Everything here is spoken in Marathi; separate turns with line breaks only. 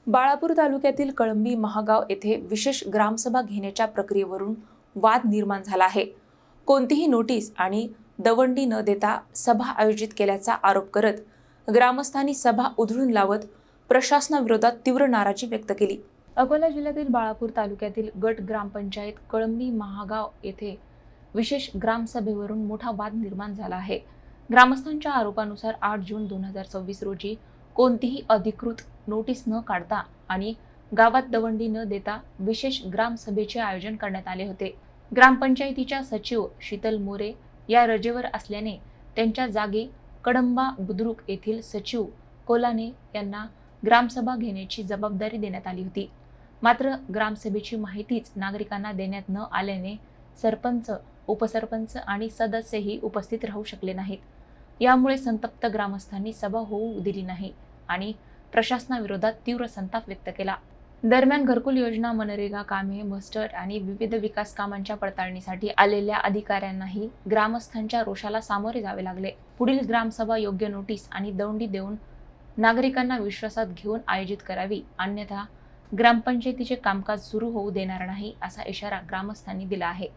बाळापूर तालुक्यातील कळंबी महागाव येथे विशेष ग्रामसभा घेण्याच्या प्रक्रियेवरून वाद निर्माण झाला आहे। कोणतीही नोटीस आणि दवंडी न देता सभा आयोजित केल्याचा आरोप करत ग्रामस्थांनी सभा उधळून लावत प्रशासनाविरोधात तीव्र नाराजी व्यक्त केली। अकोला जिल्ह्यातील बाळापूर तालुक्यातील गट ग्रामपंचायत कळंबी महागाव येथे विशेष ग्रामसभेवरून मोठा वाद निर्माण झाला आहे। ग्रामस्थांच्या आरोपानुसार 8 जून 2026 रोजी कोणतीही अधिकृत नोटीस न काढता आणि गावात दवंडी न देता विशेष ग्रामसभेचे आयोजन करण्यात आले होते। ग्रामपंचायतीच्या सचिव शीतल मोरे या रजेवर असल्याने त्यांच्या जागी कडंबा बुद्रुक येथील सचिव कोलाने यांना ग्रामसभा घेण्याची जबाबदारी देण्यात आली होती। मात्र ग्रामसभेची माहितीच नागरिकांना देण्यात न आल्याने सरपंच, उपसरपंच आणि सदस्यही उपस्थित राहू शकले नाहीत। यामुळे संतप्त ग्रामस्थांनी सभा होऊ दिली नाही आणि प्रशासनाविरोधात तीव्र संताप व्यक्त केला। दरम्यान घरकुल योजना, मनरेगा कामे, मस्टर्ड आणि विविध विकास कामांच्या पडताळणीसाठी आलेल्या अधिकाऱ्यांनाही ग्रामस्थांच्या रोषाला सामोरे जावे लागले। पुढील ग्रामसभा योग्य नोटीस आणि दवंडी देऊन नागरिकांना विश्वासात घेऊन आयोजित करावी, अन्यथा ग्रामपंचायतीचे कामकाज सुरू होऊ देणार नाही असा इशारा ग्रामस्थांनी दिला आहे।